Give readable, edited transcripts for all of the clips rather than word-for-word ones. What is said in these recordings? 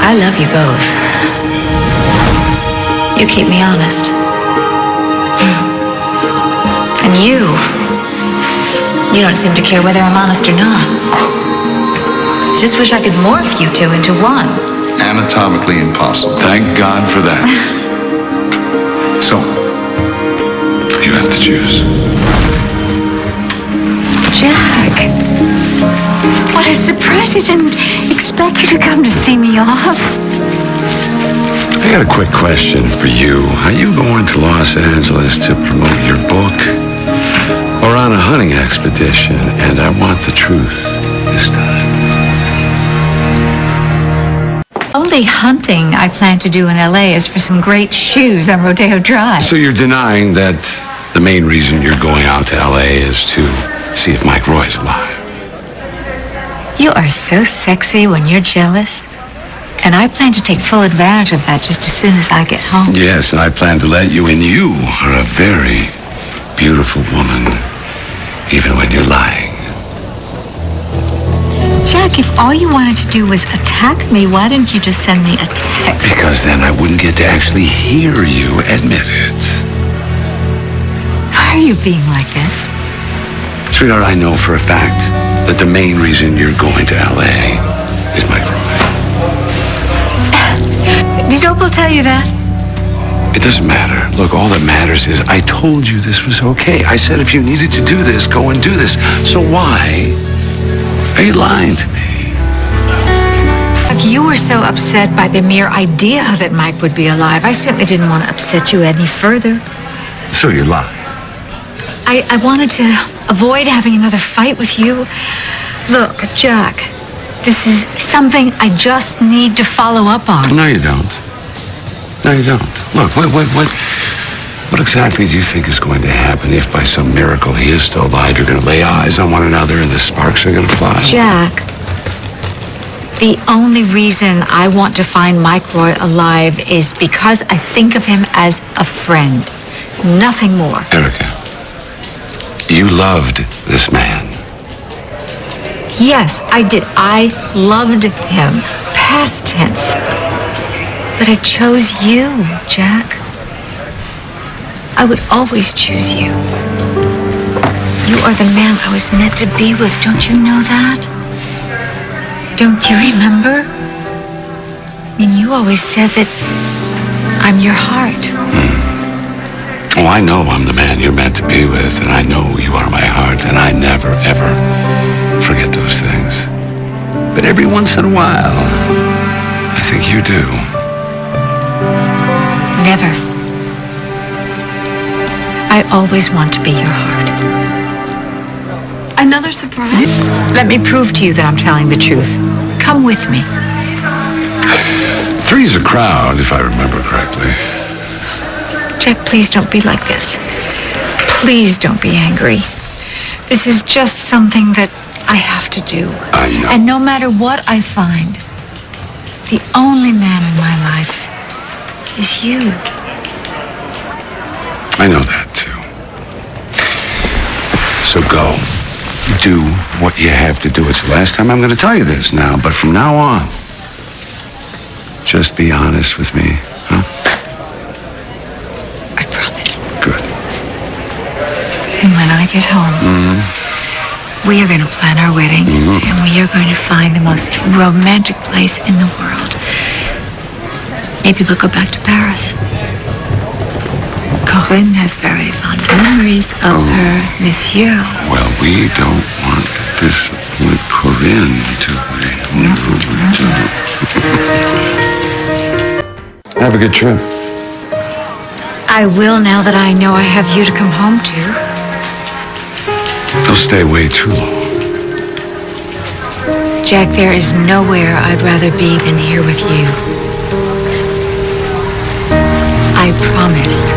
I love you both. You keep me honest. And you don't seem to care whether I'm honest or not. I just wish I could morph you two into one. Anatomically impossible. Thank God for that. So, you have to choose. Jack, what a surprise. I didn't expect you to come to see me off. I got a quick question for you. Are you going to Los Angeles to promote your book? Or on a hunting expedition? And I want the truth this time. Only hunting I plan to do in LA is for some great shoes on Rodeo Drive. So you're denying that the main reason you're going out to LA is to see if Mike Roy's alive? You are so sexy when you're jealous. And I plan to take full advantage of that just as soon as I get home. Yes, and I plan to let you in. You are a very beautiful woman, even when you're lying. Jack, if all you wanted to do was attack me, why didn't you just send me a text? Because then I wouldn't get to actually hear you admit it. Why are you being like this? Sweetheart, I know for a fact that the main reason you're going to LA is Mike Roy. Did Opal tell you that? It doesn't matter. Look, all that matters is I told you this was okay. I said if you needed to do this, go and do this. So why are you lying to me? You were so upset by the mere idea that Mike would be alive. I certainly didn't want to upset you any further. So you lied. I wanted to avoid having another fight with you. Look, Jack, this is something I just need to follow up on. No, you don't. No, you don't. Look, what exactly do you think is going to happen if by some miracle he is still alive? You're going to lay eyes on one another and the sparks are going to fly? Jack, the only reason I want to find Mike Roy alive is because I think of him as a friend. Nothing more. Erica, you loved this man. Yes, I did. I loved him. Past tense. But I chose you, Jack. I would always choose you. You are the man I was meant to be with. Don't you know that? Don't you remember? I mean, you always said that I'm your heart. Oh, I know I'm the man you're meant to be with, and I know you are my heart, and I never, ever forget those things. But every once in a while, I think you do. Never. I always want to be your heart. Another surprise? Let me prove to you that I'm telling the truth. Come with me. Three's a crowd, if I remember correctly. Jack, please don't be like this. Please don't be angry. This is just something that I have to do. I know. And no matter what I find, the only man in my life is you. I know that, too. So go. Do what you have to do. It's the last time I'm going to tell you this now, but from now on, just be honest with me, huh? I promise. Good. And when I get home, we are going to plan our wedding, and we are going to find the most romantic place in the world. Maybe we'll go back to Paris. Corinne has very fond memories of her monsieur. Well, we don't want to disappoint Corinne, do we? No, we don't. Have a good trip. I will now that I know I have you to come home to. Don't stay away too long. Jack, there is nowhere I'd rather be than here with you. I promise.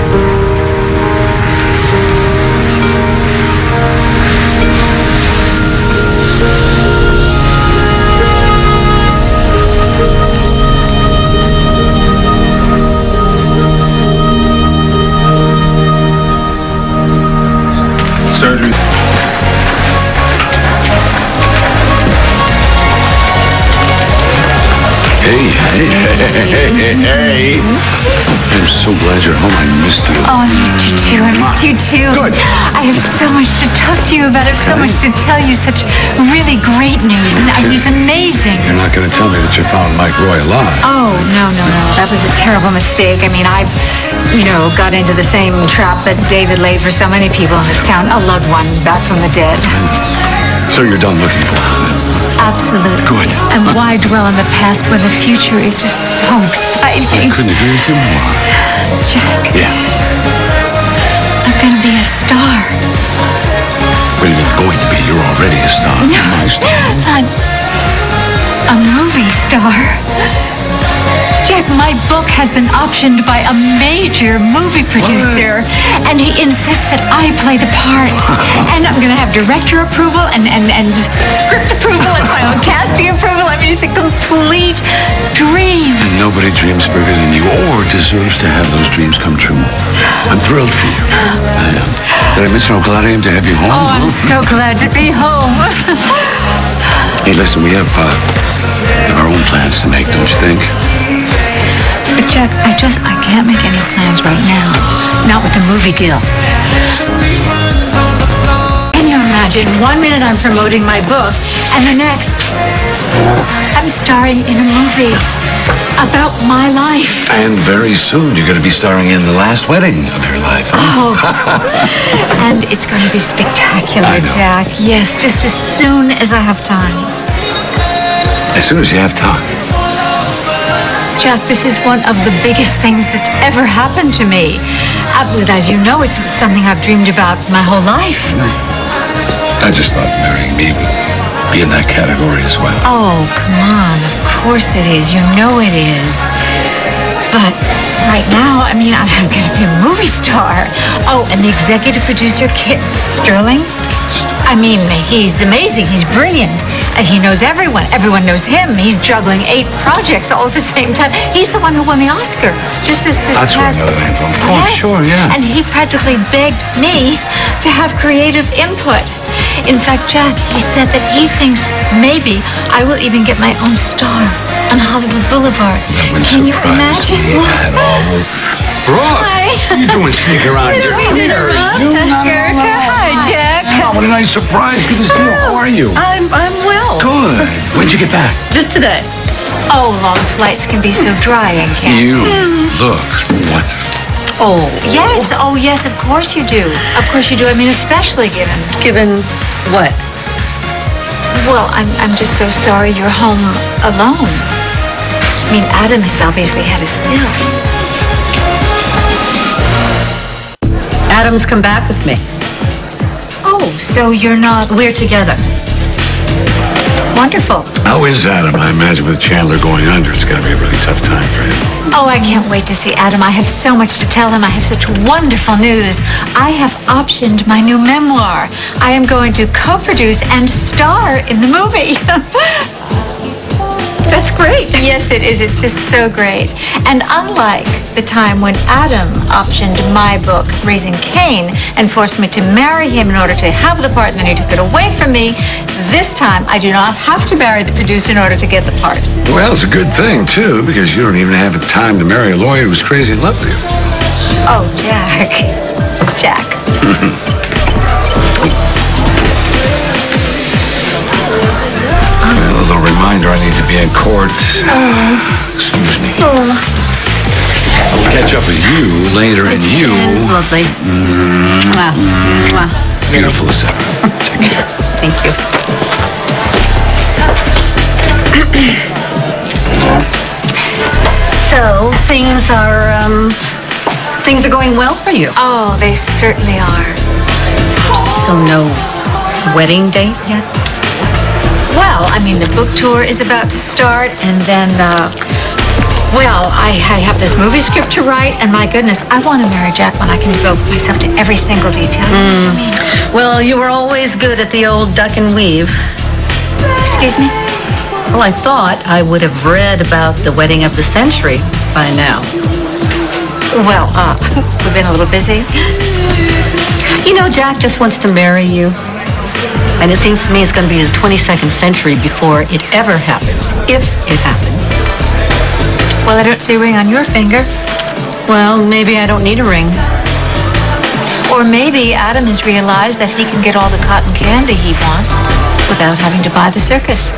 Surgery. Hey. Hey. I'm so glad you're home. I missed you. Oh, I missed you too. I missed you too. Good. I have so much to talk to you about. I have so much to tell you. Such really great news. And I mean, it's amazing. You're not going to tell me that you found Mike Roy alive. Oh, no. That was a terrible mistake. I mean, I got into the same trap that David laid for so many people in this town. A loved one back from the dead. So you're done looking for him? Absolutely. Good. And why dwell in the past when the future is just so exciting? I couldn't agree with you more. Jack. Yeah. I'm going to be a star. What are you going to be? You're already a star. No, My star. I'm a movie star. Jack, my book has been optioned by a major movie producer, and he insists that I play the part. And I'm going to have director approval and script approval and my own casting approval. I mean, it's a complete dream. And nobody dreams bigger than you or deserves to have those dreams come true. I'm thrilled for you. I am. Did I mention how glad I am to have you home? Oh, I'm so glad to be home. Hey, listen, we have our own plans to make, don't you think? But Jack, I can't make any plans right now. Not with the movie deal. Can you imagine? 1 minute I'm promoting my book, and the next, I'm starring in a movie about my life. And very soon you're going to be starring in the last wedding of your life. Huh? Oh, and it's going to be spectacular, I know. Jack. Yes, just as soon as I have time. As soon as you have time. Jack, this is one of the biggest things that's ever happened to me. As you know, it's something I've dreamed about my whole life. I just thought marrying me would be in that category as well. Oh, come on. Of course it is. You know it is. But right now, I mean, I'm going to be a movie star. Oh, and the executive producer, Kit Sterling. I mean, he's amazing. He's brilliant. And he knows everyone. Everyone knows him. He's juggling 8 projects all at the same time. He's the one who won the Oscar. Just this That's where I past... know that name from. Oh, Yes. sure, yeah. And he practically begged me to have creative input. In fact, Jack, he said that he thinks maybe I will even get my own star on Hollywood Boulevard. That wouldn't Can you surprise imagine? me at all. Brooke, Hi. what are you doing sneaking around here? Come here. You not Hi, Jack. Oh, what a nice surprise. Good to see you. How are you? I'm well. Good. When'd you get back? Just today. Oh, long flights can be so drying, can't they? You look wonderful. Oh, yes. Oh, yes, of course you do. Of course you do. I mean, especially given... Given what? Well, I'm just so sorry you're home alone. I mean, Adam has obviously had his fill. Adam's come back with me. Oh, so you're not... We're together. Wonderful. How is Adam? I imagine with Chandler going under, it's got to be a really tough time for him. Oh, I can't wait to see Adam. I have so much to tell him. I have such wonderful news. I have optioned my new memoir. I am going to co-produce and star in the movie. That's great. Yes, it is. It's just so great. And unlike the time when Adam optioned my book, Raising Cain, and forced me to marry him in order to have the part, and then he took it away from me, this time I do not have to marry the producer in order to get the part. Well, it's a good thing, too, because you don't even have time to marry a lawyer who's crazy in love with you. Oh, Jack. Jack. A little reminder, I need to be in court. Excuse me. I'll catch up with you later, and you, Lovely. Mwah. Mwah. beautiful as ever. Take care. Thank you. So things are going well for you. Oh, they certainly are. So no wedding date yet? Well, I mean, the book tour is about to start, and then, I have this movie script to write, and my goodness, I want to marry Jack when I can devote myself to every single detail. I mean, Well, you were always good at the old duck and weave. excuse me? Well, I thought I would have read about the wedding of the century by now. Well, we've been a little busy. You know, Jack just wants to marry you. And it seems to me it's going to be his 22nd century before it ever happens, if it happens. Well, I don't see a ring on your finger. Well, maybe I don't need a ring. Or maybe Adam has realized that he can get all the cotton candy he wants without having to buy the circus.